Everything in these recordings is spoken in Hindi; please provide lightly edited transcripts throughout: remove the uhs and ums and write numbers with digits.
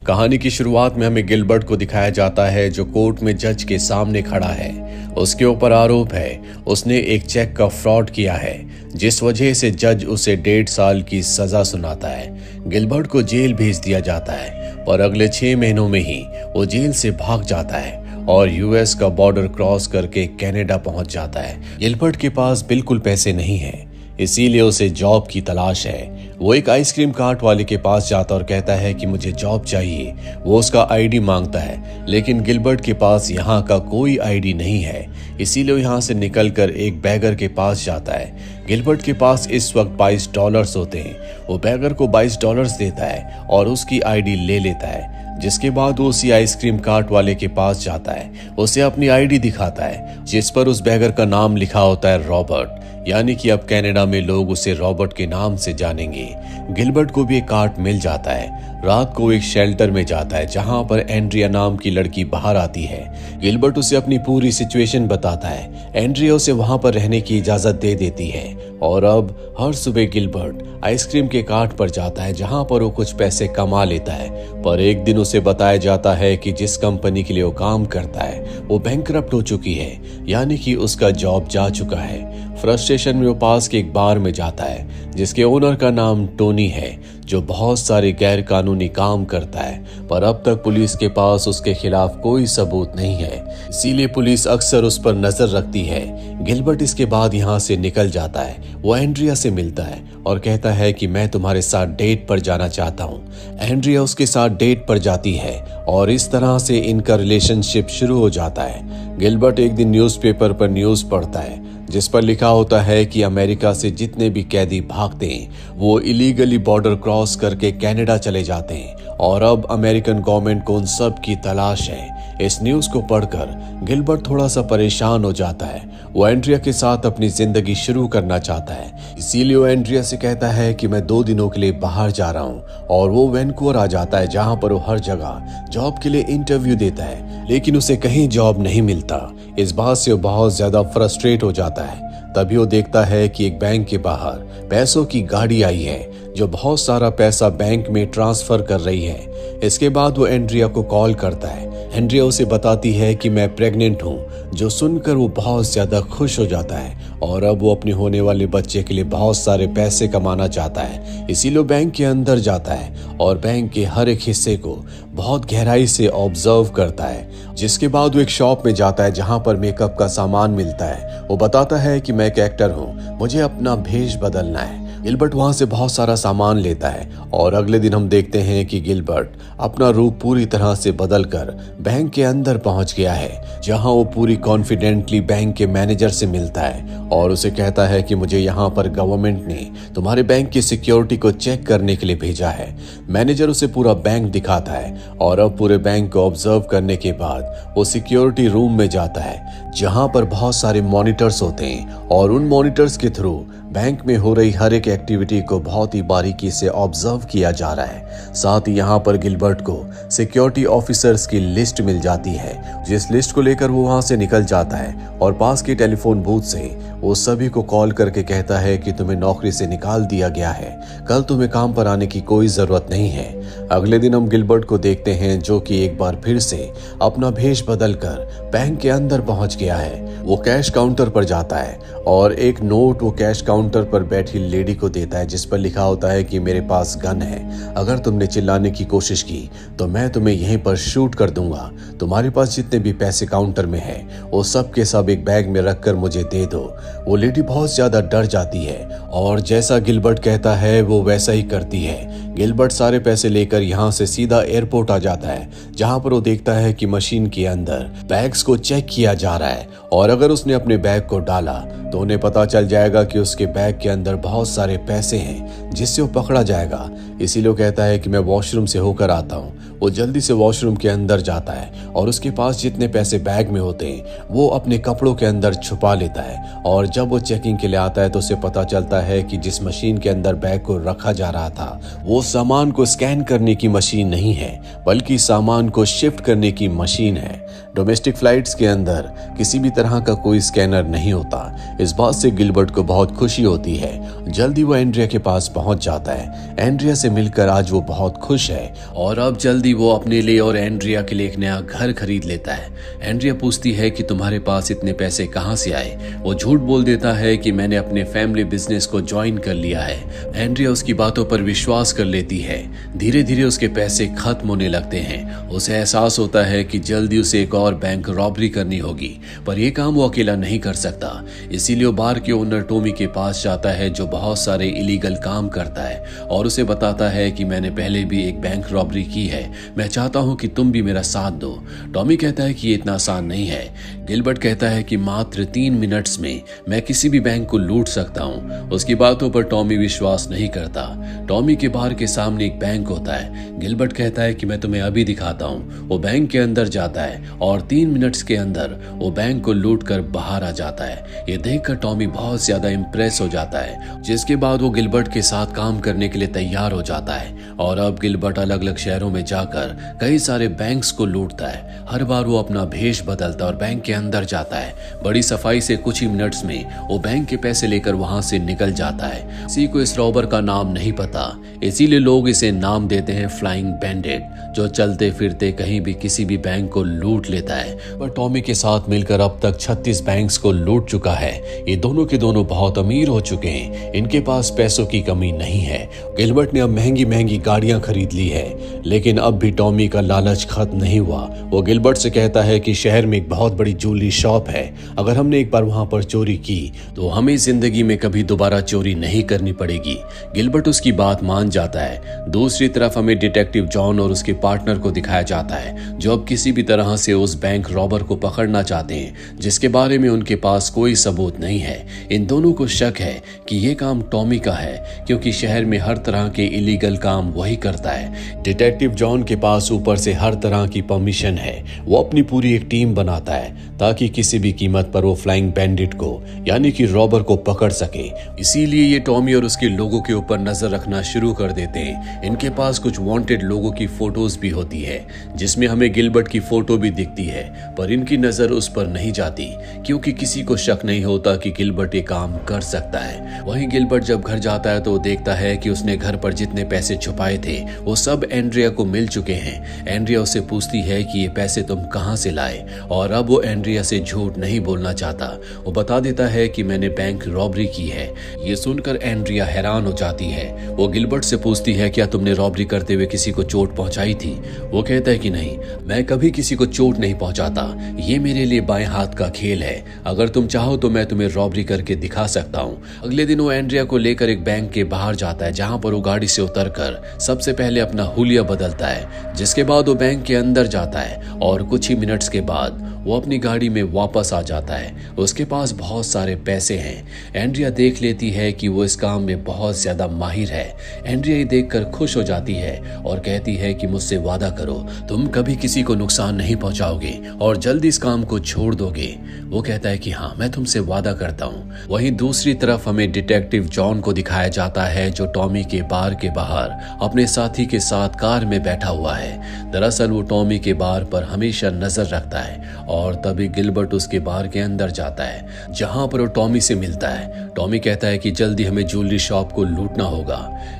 कहानी की शुरुआत में हमें गिलबर्ट को दिखाया जाता है जो कोर्ट में जज के सामने खड़ा है। उसके ऊपर आरोप है उसने एक चेक का फ्रॉड किया है, जिस वजह से जज उसे 1.5 साल की सजा सुनाता है। गिलबर्ट को जेल भेज दिया जाता है, पर अगले 6 महीनों में ही वो जेल से भाग जाता है और यूएस का बॉर्डर क्रॉस करके कनाडा पहुंच जाता है। गिलबर्ट के पास बिल्कुल पैसे नहीं है, इसीलिए उसे जॉब की तलाश है। वो एक आइसक्रीम कार्ट वाले के पास जाता और कहता है कि मुझे जॉब चाहिए। वो उसका आईडी मांगता है, लेकिन गिलबर्ट के पास यहाँ का कोई आईडी नहीं है, इसीलिए वो यहाँ से निकलकर एक बैगर के पास जाता है। गिलबर्ट के पास इस वक्त $22 होते हैं। वो बैगर को $22 देता है और उसकी आईडी ले लेता है, जिसके बाद वो उसी आइसक्रीम कार्ट वाले के पास जाता है। उसे अपनी आईडी दिखाता है, जिस पर उस बैगर का नाम लिखा होता है रॉबर्ट, यानी कि अब कनाडा में लोग उसे रॉबर्ट के नाम से जानेंगे। गिलबर्ट को भी एक कार्ट मिल जाता है। रात को एक शेल्टर में जाता है, जहां पर एंड्रिया नाम की लड़की बाहर आती है। गिलबर्ट उसे अपनी पूरी सिचुएशन बताता है। एंड्रिया उसे वहां पर रहने की इजाजत दे देती है और अब हर सुबह गिलबर्ट आइसक्रीम के कार्ट पर जाता है, जहां पर वो कुछ पैसे कमा लेता है। पर एक दिन उसे बताया जाता है कि जिस कंपनी के लिए वो काम करता है वो बैंकरप्ट हो चुकी है, यानी कि उसका जॉब जा चुका है। फ्रस्ट्रेशन में वो पास के एक बार में जाता है, जिसके ओनर का नाम टोनी है, जो बहुत सारे गैर कानूनी काम करता है, पर अब तक पुलिस के पास उसके खिलाफ कोई सबूत नहीं है, इसीलिए पुलिस अक्सर उस पर नजर रखती है। गिलबर्ट इसके बाद यहाँ से निकल जाता है। वो एंड्रिया से मिलता है और कहता है कि मैं तुम्हारे साथ डेट पर जाना चाहता हूँ। एंड्रिया उसके साथ डेट पर जाती है और इस तरह से इनका रिलेशनशिप शुरू हो जाता है। गिलबर्ट एक दिन न्यूज़पेपर पर न्यूज़ पढ़ता है, जिस पर लिखा होता है कि अमेरिका से जितने भी कैदी भागते हैं वो इलीगली बॉर्डर क्रॉस करके कनाडा चले जाते हैं और अब अमेरिकन गवर्नमेंट को उन सब की तलाश है। इस न्यूज़ को पढ़कर गिलबर्ट थोड़ा सा परेशान हो जाता है। वो एंड्रिया के साथ अपनी जिंदगी शुरू करना चाहता है, इसीलिए वो एंड्रिया से कहता है कि मैं 2 दिनों के लिए बाहर जा रहा हूँ और वो वैनकूवर आ जाता है, जहाँ पर वो हर जगह जॉब के लिए इंटरव्यू देता है, लेकिन उसे कहीं जॉब नहीं मिलता। इस बात से वो बहुत ज्यादा फ्रस्ट्रेट हो जाता है। तभी वो देखता है कि एक बैंक के बाहर पैसों की गाड़ी आई है, जो बहुत सारा पैसा बैंक में ट्रांसफर कर रही है। इसके बाद वो एंड्रिया को कॉल करता है। एंड्रिया उसे बताती है कि मैं प्रेग्नेंट हूँ, जो सुनकर वो बहुत ज्यादा खुश हो जाता है और अब वो अपने होने वाले बच्चे के लिए बहुत सारे पैसे कमाना चाहता है। इसीलिए बैंक के अंदर जाता है और बैंक के हर एक हिस्से को बहुत गहराई से ऑब्जर्व करता है। जिसके बाद वो एक शॉप में जाता है, जहाँ पर मेकअप का सामान मिलता है। वो बताता है कि मैं एक एक्टर हूँ, मुझे अपना भेष बदलना है। गिलबर्ट वहां से बहुत सारा सामान लेता है और अगले दिन हम देखते हैं कि गिलबर्ट अपना रूप पूरी तरह से बदलकर बैंक के अंदर पहुंच गया है, जहां वो पूरी कॉन्फिडेंटली बैंक के मैनेजर से मिलता है और उसे कहता है कि मुझे यहाँ पर गवर्नमेंट ने तुम्हारे बैंक की सिक्योरिटी को चेक करने के लिए भेजा है। मैनेजर उसे पूरा बैंक दिखाता है और अब पूरे बैंक को ऑब्जर्व करने के बाद वो सिक्योरिटी रूम में जाता है, जहां पर बहुत सारे मॉनिटर्स होते हैं और उन मॉनिटर्स के थ्रू बैंक में हो रही हर एक एक्टिविटी को बहुत ही बारीकी से ऑब्जर्व किया जा रहा है। साथ ही यहाँ पर गिलबर्ट को सिक्योरिटी ऑफिसर्स की लिस्ट मिल जाती है, जिस लिस्ट को लेकर वो वहां से निकल जाता है और पास के टेलीफोन बूथ से वो सभी को कॉल करके कहता है कि तुम्हें नौकरी से निकाल दिया गया है, कल तुम्हें काम पर आने की कोई जरूरत नहीं है। अगले दिन हम गिलबर्ट को देखते हैं, जो कि एक बार फिर से अपना भेष बदलकर बैंक के अंदर पहुंच गया है। वो कैश काउंटर पर जाता है और एक नोट वो कैश काउंटर पर बैठी लेडी को देता है, जिस पर लिखा होता है कि मेरे पास गन है, अगर तुमने चिल्लाने की कोशिश की तो मैं तुम्हें यहीं पर शूट कर दूंगा। तुम्हारे पास जितने भी पैसे काउंटर में है वो सब के सब एक बैग में रखकर मुझे दे दो। वो लेडी बहुत ज्यादा डर जाती है और जैसा गिलबर्ट कहता है वो वैसा ही करती है। गिलबर्ट सारे पैसे लेकर यहाँ से सीधा एयरपोर्ट आ जाता है, जहाँ पर वो देखता है कि मशीन के अंदर बैग्स को चेक किया जा रहा है और अगर उसने अपने बैग को डाला तो उन्हें पता चल जाएगा कि उसके बैग के अंदर बहुत सारे पैसे हैं, जिससे वो पकड़ा जाएगा। इसीलिए वो कहता है कि मैं वॉशरूम से होकर आता हूँ। वो जल्दी से वॉशरूम के अंदर जाता है और उसके पास जितने पैसे बैग में होते हैं वो अपने कपड़ों के अंदर छुपा लेता है और जब वो चेकिंग के लिए आता है तो उसे पता चलता है कि जिस मशीन के अंदर बैग को रखा जा रहा था वो सामान को स्कैन करने की मशीन नहीं है, बल्कि सामान को शिफ्ट करने की मशीन है। डोमेस्टिक फ्लाइट्स के अंदर किसी भी तरह का कोई स्कैनर नहीं होता। इस बात से गिलबर्ट को बहुत खुशी होती है। जल्दी वो एंड्रिया के पास पहुंच पहुंच जाता है। एंड्रिया से मिलकर आज वो बहुत खुश है और अब जल्दी वो अपने लिए और एंड्रिया के लिए एक नया घर खरीद लेता है। एंड्रिया पूछती है कि तुम्हारे पास इतने पैसे कहां से आए। वो झूठ बोल देता है कि मैंने अपने फैमिली बिजनेस को ज्वाइन कर लिया है। एंड्रिया उसकी बातों पर विश्वास कर लेती है। धीरे धीरे उसके पैसे खत्म होने लगते हैं। उसे एहसास होता है कि जल्दी उसे एक और बैंक रॉबरी करनी होगी, पर यह काम वो अकेला नहीं कर सकता। इसीलिए वो बार के ओनर टॉमी के पास जाता है जो बहुत सारे इलीगल काम करता है और उसे बताता है कि मैंने पहले भी एक बैंक रॉबरी की है, मैं चाहता हूं कि तुम भी मेरा साथ दो। टॉमी कहता है कि ये इतना आसान नहीं है। गिलबर्ट कहता है कि मात्र 3 मिनट्स में मैं किसी भी बैंक को लूट सकता हूं। उसकी बातों पर टॉमी विश्वास नहीं करता। टॉमी के बार के सामने एक बैंक होता है। गिलबर्ट कहता है कि मैं तुम्हें अभी दिखाता हूं। वो बैंक के अंदर जाता है और 3 मिनट्स के अंदर वो बैंक को लूट कर बाहर आ जाता है। ये देखकर टॉमी बहुत ज्यादा इंप्रेस हो जाता है, जिसके बाद वो गिलबर्ट के साथ काम करने के लिए तैयार हो जाता है। और अब गिलबर्ट अलग अलग शहरों में जाकर कई सारे बैंक्स को लूटता है। हर बार वो अपना भेष बदलता है और बैंक के अंदर जाता है। बड़ी सफाई से कुछ ही मिनट्स में वो बैंक के पैसे लेकर वहां से निकल जाता है। किसी को इस रॉबर का नाम नहीं पता, इसीलिए लोग इसे नाम देते हैं फ्लाइंग बैंडिट, जो चलते फिरते कहीं भी किसी भी बैंक को लूट लेता है। पर टॉमी के साथ मिलकर अब तक 36 बैंक्स को लूट चुका है। ये दोनों के दोनों बहुत अमीर हो चुके हैं। इनके पास पैसों की कमी नहीं है। गिलबर्ट ने अब महंगी महंगी गाड़ियां खरीद ली है, लेकिन अब भी टॉमी का लालच खत्म नहीं हुआ। वो गिलबर्ट से कहता है कि शहर में एक बहुत बड़ी ज्वेलरी शॉप है, अगर हमने एक बार वहां पर चोरी की तो हमें जिंदगी में कभी दोबारा चोरी नहीं करनी पड़ेगी। गिलबर्ट उसकी बात मान जाता है। दूसरी तरफ हमें डिटेक्टिव जॉन और उसके पार्टनर को दिखाया जाता है, जो अब किसी भी तरह से उस बैंक रॉबर को पकड़ना चाहते हैं, जिसके बारे में उनके पास कोई सबूत नहीं है। इन दोनों को शक है कि यह काम टॉमी का है, क्योंकि शहर में हर तरह के इलीगल काम वही करता है। डिटेक्टिव जॉन के पास ऊपर से हर तरह की परमिशन है। वो अपनी पूरी एक टीम बनाता है ताकि किसी भी कीमत पर वो फ्लाइंग बैंडिट को यानी कि रॉबर को पकड़ सके। इसीलिए ये टॉमी और उसके लोगों के ऊपर नजर रखना शुरू कर देते हैं। इनके पास कुछ वांटेड लोगों की फोटोज भी होती है, जिसमें हमें गिलबर्ट की फोटो भी दिखती है, पर इनकी नजर उस पर नहीं जाती, क्योंकि किसी को शक नहीं होता कि गिलबर्ट ये काम कर सकता है। वहीं गिलबर्ट जब घर जाता है तो वो देखता है कि उसने घर पर जितने पैसे छुपाए थे वो सब एंड्रिया को मिल चुके हैं। एंड्रिया उससे पूछती है कि ये पैसे तुम कहां से लाए, और अब वो एंड्रिया से झूठ नहीं बोलना चाहता। वो बता देता है कि मैंने बैंक रॉबरी की है। ये सुनकर एंड्रिया हैरान हो जाती है। वो गिलबर्ट से पूछती है क्या तुमने रॉबरी करते हुए किसी को चोट पहुंचाई थी। वो कहता है कि नहीं, मैं कभी किसी को चोट नहीं पहुंचाता, ये मेरे लिए बाएं हाथ का खेल है। अगर तुम चाहो तो मैं तुम्हें रॉबरी करके दिखा सकता हूँ। अगले दिन वो एंड्रिया को लेकर एक बैंक के बाहर जाता है, जहां पर वो गाड़ी से उतरकर सबसे पहले अपना हुलिया बदलता है, जिसके बाद वो बैंक के अंदर जाता है और कुछ ही मिनट्स के बाद वो अपनी गाड़ी में वापस आ जाता है। उसके पास बहुत सारे पैसे हैं। एंड्रिया देख लेती है कि वो इस काम में बहुत ज्यादा माहिर है। एंड्रिया ये देखकर खुश हो जाती है और कहती है कि मुझसे वादा करो, तुम कभी किसी को नुकसान नहीं पहुंचाओगे और जल्दी इस काम को छोड़ दोगे। वो कहता है कि हाँ, मैं तुमसे वादा करता हूँ। वहीं दूसरी तरफ हमें डिटेक्टिव जॉन को दिखाया जाता है, जो टॉमी के बार के बाहर अपने साथी के साथ कार में बैठा हुआ है। दरअसल वो टॉमी के बार पर हमेशा नजर रखता है और तभी गिलबर्ट उसके बार के अंदर जाता है, जहां पर वो टॉमी से मिलता है। टॉमी कहता है कि जल्दी हमें ज्वेलरी शॉप को लूटना होगा।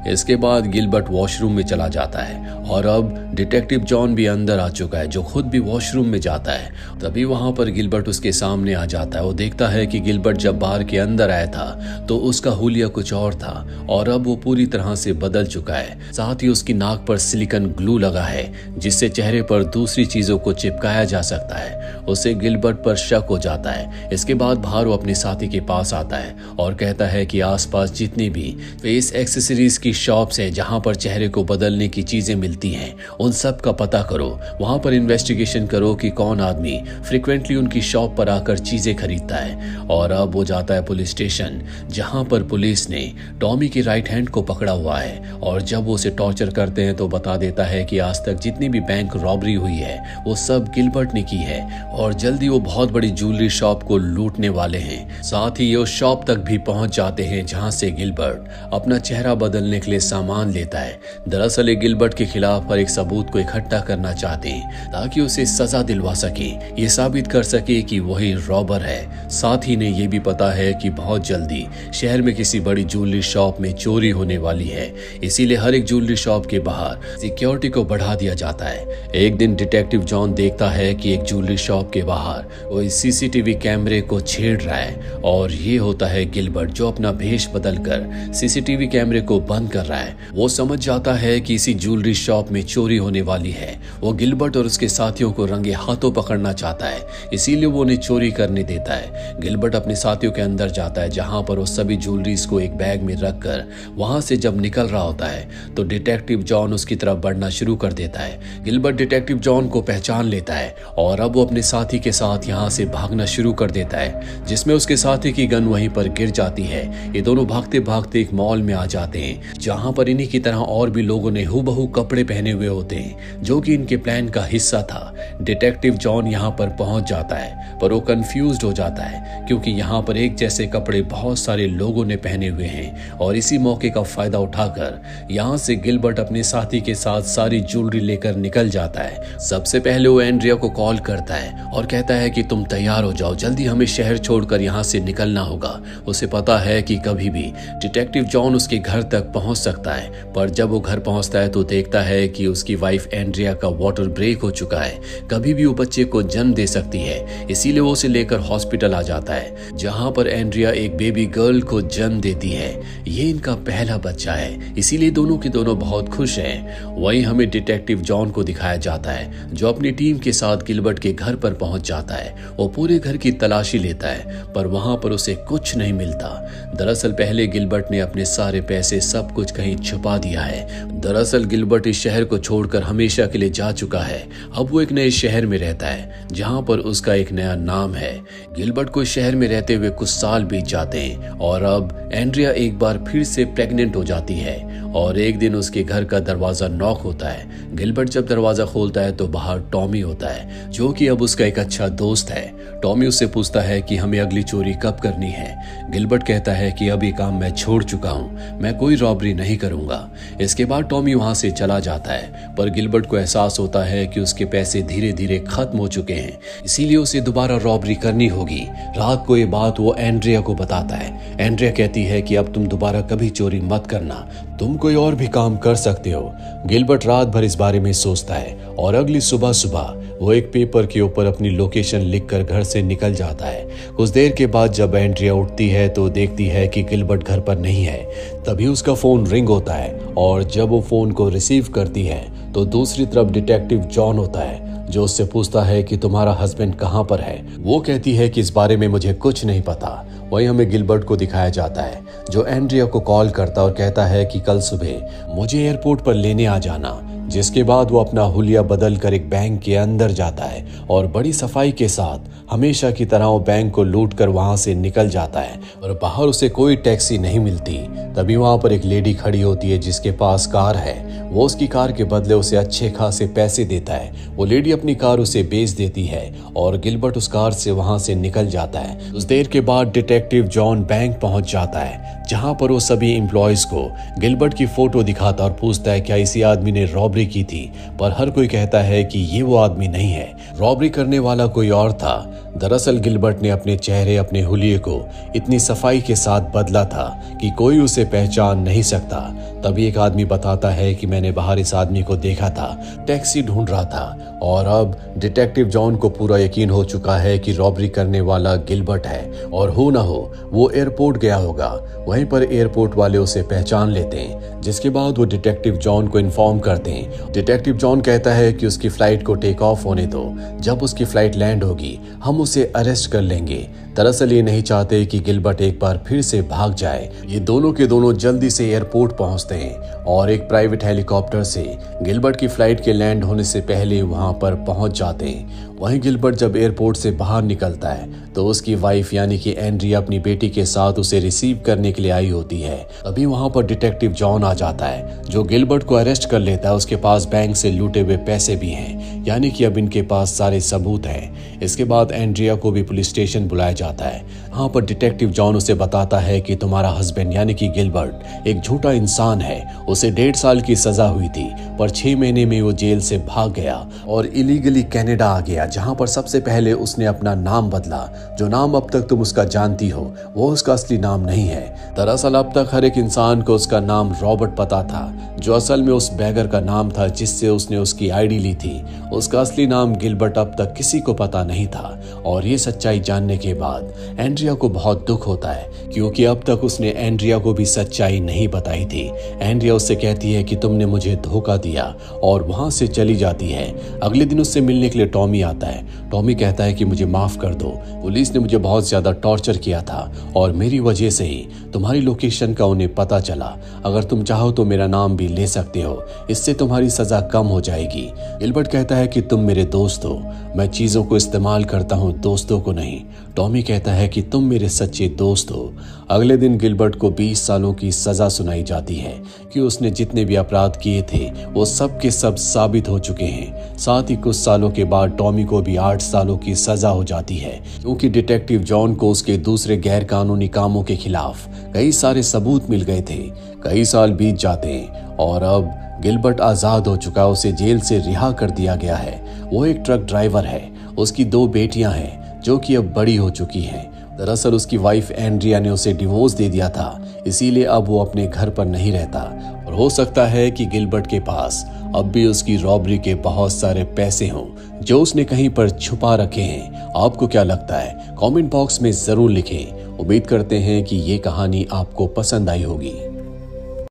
इसके बाद गिलबर्ट वॉशरूम में चला जाता है और अब डिटेक्टिव जॉन भी अंदर आ चुका है, जो खुद भी वॉशरूम में जाता है। तभी वहां पर गिलबर्ट उसके सामने आ जाता है। वो देखता है कि गिलबर्ट जब बार के अंदर आया था तो उसका हुलिया कुछ और था और अब वो पूरी तरह से बदल चुका है। साथ ही उसकी नाक पर सिलिकॉन ग्लू लगा है, जिससे चेहरे पर दूसरी चीजों को चिपकाया जा सकता है। उसे गिलबर्ट पर शक हो जाता है। इसके बाद बाहर वो अपने साथी के पास आता है और कहता है कि आसपास जितनी भी फेस एक्सेसरीज की शॉप्स है, जहां पर चेहरे को बदलने की चीजें मिलती हैं, उन सब का पता करो। वहां पर इन्वेस्टिगेशन करो कि कौन आदमी फ्रिक्वेंटली उनकी शॉप पर आकर चीजें खरीदता है। और अब वो जाता है पुलिस स्टेशन, जहां पर पुलिस ने टॉमी के राइट हैंड को पकड़ा हुआ है। और जब वो उसे टॉर्चर करते हैं तो बता देता है कि आज तक जितनी भी बैंक रॉबरी हुई है वो सब गिलबर्ट ने की है और जल्दी ही वो बहुत बड़ी ज्वेलरी शॉप को लूटने वाले हैं। साथ ही ये उस शॉप तक भी पहुंच जाते हैं जहां से गिलबर्ट अपना चेहरा बदलने के लिए सामान लेता है। दरअसल ये गिलबर्ट के खिलाफ हर एक सबूत को इकट्ठा करना चाहते हैं ताकि उसे सजा दिलवा सके, ये साबित कर सके कि वही रॉबर है। साथ ही इन्हें ये भी पता है कि बहुत जल्दी शहर में किसी बड़ी ज्वेलरी शॉप में चोरी होने वाली है, इसीलिए हर एक ज्वेलरी शॉप के बाहर सिक्योरिटी को बढ़ा दिया जाता है। एक दिन डिटेक्टिव जॉन देखता है कि एक ज्वेलरी शॉप के बाहर वो सीसीटीवी कैमरे को छेड़ रहा है और ये होता है गिलबर्ट, जो अपना भेष बदलकर सीसीटीवी कैमरे को बंद कर रहा है। वो समझ जाता है कि इसी ज्वेलरी शॉप में चोरी होने वाली है। वो गिलबर्ट और उसके साथियों को रंगे हाथों पकड़ना चाहता है, इसीलिए वो उन्हें चोरी करने देता है। गिलबर्ट अपने साथियों के अंदर जाता है जहां पर वो सभी ज्वेलरीज को एक बैग में रखकर वहां से जब निकल रहा होता है तो डिटेक्टिव जॉन उसकी तरफ बढ़ना शुरू कर देता है। गिलबर्ट डिटेक्टिव जॉन को पहचान लेता है और अब वो अपने साथी के साथ यहाँ से भागना शुरू कर देता है, जिसमें उसके साथी की गन वहीं पर गिर जाती है। ये दोनों भागते भागते एक मॉल में आ जाते हैं जहां पर इन्हीं की तरह और भी लोगों ने हूबहू कपड़े पहने हुए होते हैं, जो कि इनके प्लान का हिस्सा था। डिटेक्टिव जॉन यहाँ पर पहुंच जाता है पर वो कंफ्यूज्ड हो जाता है क्योंकि यहाँ पर एक जैसे कपड़े बहुत सारे लोगों ने पहने हुए हैं और इसी मौके का फायदा उठाकर यहाँ से गिलबर्ट अपने साथी के साथ सारी ज्वेलरी लेकर निकल जाता है। सबसे पहले वो एंड्रिया को कॉल करता है और कहता है कि तुम तैयार हो जाओ, जल्दी हमें शहर छोड़कर यहाँ से निकलना होगा। उसे पता है कि कभी भी डिटेक्टिव जॉन उसके घर तक पहुंच सकता है, पर जब वो घर पहुंचता है तो देखता है कि उसकी वाइफ एंड्रिया का वाटर ब्रेक हो चुका है। कभी भी वो बच्चे को जन्म दे सकती है, इसीलिए वो उसे लेकर हॉस्पिटल आ जाता है जहां पर एंड्रिया एक बेबी गर्ल को जन्म देती है। ये इनका पहला बच्चा है, इसीलिए दोनों के दोनों बहुत खुश हैं। वहीं हमें डिटेक्टिव जॉन को दिखाया जाता है जो अपनी टीम के साथ गिलबर्ट के घर पर पहुंच जाता है। वो पूरे घर की तलाशी लेता है पर वहां पर उसे कुछ नहीं मिलता। दरअसल पहले गिलबर्ट ने अपने सारे पैसे सब कुछ कहीं छुपा दिया है। दरअसल गिलबर्ट इस शहर को छोड़कर हमेशा के लिए जा चुका है। अब वो एक नए शहर में रहता है जहां पर उसका एक नया नाम है। गिलबर्ट को इस शहर में रहते हुए कुछ साल बीत जाते हैं और अब एंड्रिया एक बार फिर से प्रेग्नेंट हो जाती है और एक दिन उसके घर का दरवाजा नॉक होता है। गिलबर्ट जब दरवाजा खोलता है तो बाहर टॉमी होता है जो कि अब उसका एक अच्छा दोस्त है। टॉमी उससे पूछता है कि हमें अगली चोरी कब करनी है। गिलबर्ट कहता है कि अब ये काम मैं छोड़ चुका हूँ, मैं कोई रॉबरी नहीं करूंगा। इसके बाद टॉमी वहां से चला जाता है पर गिलबर्ट को एहसास होता है कि उसके पैसे धीरे धीरे खत्म हो चुके हैं, इसीलिए उसे दोबारा रॉबरी करनी होगी। रात को ये बात वो एंड्रिया को बताता है। एंड्रिया कहती है कि अब तुम दोबारा कभी चोरी मत करना, तुम कोई और भी काम कर सकते हो। गिलबर्ट रात भर इस बारे में सोचता है और अगली सुबह सुबह वो एक पेपर के ऊपर अपनी लोकेशन लिखकर घर से निकल जाता है। कुछ देर के बाद जब एंड्रिया उठती है तो देखती है कि गिलबर्ट घर पर नहीं है। तभी उसका फोन रिंग होता है और जब वो फोन को रिसीव करती है तो दूसरी तरफ डिटेक्टिव जॉन होता है जो उससे पूछता है कि तुम्हारा हस्बैंड कहाँ पर है। वो कहती है कि इस बारे में मुझे कुछ नहीं पता। वहीं हमें गिलबर्ट को दिखाया जाता है जो एंड्रिया को कॉल करता और कहता है कि कल सुबह मुझे एयरपोर्ट पर लेने आ जाना। जिसके बाद वो अपना हुलिया बदल कर एक बैंक के अंदर जाता है और बड़ी सफाई के साथ हमेशा की तरह वो बैंक को लूट कर वहां से निकल जाता है और बाहर उसे कोई टैक्सी नहीं मिलती। तभी वहां पर एक लेडी खड़ी होती है जिसके पास कार है। वो उसकी कार के बदले उसे अच्छे खासे पैसे देता है। वो लेडी अपनी कार उसे बेच देती है और गिलबर्ट उस कार से वहां से निकल जाता है। उस देर के बाद डिटेक्टिव जॉन बैंक पहुंच जाता है जहां पर वो सभी एम्प्लॉयज को गिलबर्ट की फोटो दिखाता और पूछता है क्या इसी आदमी ने रॉबरी की थी, पर हर कोई कहता है कि ये वो आदमी नहीं है, रॉबरी करने वाला कोई और था। दरअसल गिलबर्ट ने अपने चेहरे अपने हुलिये को इतनी सफाई के साथ बदला था कि कोई उसे पहचान नहीं सकता। तभी एक आदमी बताता है कि मैंने बाहर इस आदमी को देखा था, टैक्सी ढूंढ रहा था। और अब डिटेक्टिव जॉन को पूरा यकीन हो चुका है कि रॉबरी करने वाला गिलबर्ट है और हो ना हो वो एयरपोर्ट गया होगा। वहीं पर एयरपोर्ट वाले उसे पहचान लेते हैं, जिसके बाद वो डिटेक्टिव जॉन को इन्फॉर्म करते हैं। डिटेक्टिव जॉन कहता है कि उसकी फ्लाइट को टेक ऑफ होने दो, जब उसकी फ्लाइट लैंड होगी हम उसे अरेस्ट कर लेंगे। दरअसल ये नहीं चाहते कि गिलबर्ट एक बार फिर से भाग जाए। ये दोनों के दोनों जल्दी से एयरपोर्ट पहुंचते हैं और एक प्राइवेट हेलीकॉप्टर से गिलबर्ट की फ्लाइट के लैंड होने से पहले वहां पर पहुंच जाते हैं। वहीं गिलबर्ट जब एयरपोर्ट से बाहर निकलता है तो उसकी वाइफ यानी कि एंड्रिया अपनी बेटी के साथ उसे रिसीव करने के लिए आई होती है। अभी वहां पर डिटेक्टिव जॉन आ जाता है जो गिलबर्ट को अरेस्ट कर लेता है। उसके पास बैंक से लूटे हुए पैसे भी हैं, यानी कि अब इनके पास सारे सबूत हैं। इसके बाद एंड्रिया को भी पुलिस स्टेशन बुलाया जाता है। वहां पर डिटेक्टिव जॉन उसे बताता है कि तुम्हारा हस्बैंड यानी कि गिलबर्ट एक झूठा इंसान है। उसे 1.5 साल की सजा हुई थी पर 6 महीने में वो जेल से भाग गया और इलीगली कनाडा आ गया, जहां पर सबसे पहले उसने अपना नाम बदला। जो नाम अब तक तुम उसका जानती हो वो उसका असली नाम नहीं है। दरअसल अब तक हर एक इंसान को उसका नाम रॉबर्ट पता था, जो असल में उस बैगर का नाम था जिससे उसने उसकी आईडी ली थी। उसका असली नाम गिलबर्ट अब तक किसी को पता नहीं था। और ये सच्चाई जानने के बाद एंड्रिया को बहुत दुख होता है, क्योंकि अब तक उसने एंड्रिया को भी सच्चाई नहीं बताई थी। एंड्रिया उससे कहती है कि तुमने मुझे धोखा दिया और वहां से चली जाती है। अगले दिन उससे मिलने के लिए टॉमी आता है। टॉमी कहता है कि मुझे माफ कर दो, पुलिस ने मुझे बहुत ज्यादा टॉर्चर किया था और मेरी वजह से ही तुम्हारी लोकेशन का उन्हें पता चला। अगर तुम चाहो तो मेरा नाम भी ले सकते हो, इससे तुम्हारी सजा कम हो जाएगी। गिलबर्ट कहता है कि तुम मेरे दोस्त हो, मैं चीजों को इस्तेमाल करता हूँ, दोस्तों को नहीं। टॉमी कहता है कि तुम मेरे सच्चे दोस्त हो। अगले दिन गिलबर्ट को 20 सालों की सजा सुनाई जाती है कि उसने जितने भी अपराध किए थे वो सब के सब साबित हो चुके हैं। साथ ही कुछ सालों के बाद टॉमी को भी 8 सालों की सजा हो जाती है, क्योंकि डिटेक्टिव जॉन को उसके दूसरे गैर कानूनी कामों के खिलाफ कई सारे सबूत मिल गए थे। कई साल बीत जाते हैं और अब गिलबर्ट आजाद हो चुका, उसे जेल से रिहा कर दिया गया है। वो एक ट्रक ड्राइवर है। उसकी 2 बेटियां हैं जो कि अब बड़ी हो चुकी हैं। दरअसल उसकी वाइफ एंड्रिया ने उसे डिवोर्स दे दिया था, इसीलिए अब वो अपने घर पर नहीं रहता। और हो सकता है कि गिलबर्ट के पास अब भी उसकी रॉबरी के बहुत सारे पैसे हों जो उसने कहीं पर छुपा रखे हैं। आपको क्या लगता है? कमेंट बॉक्स में जरूर लिखें। उम्मीद करते हैं कि ये कहानी आपको पसंद आई होगी।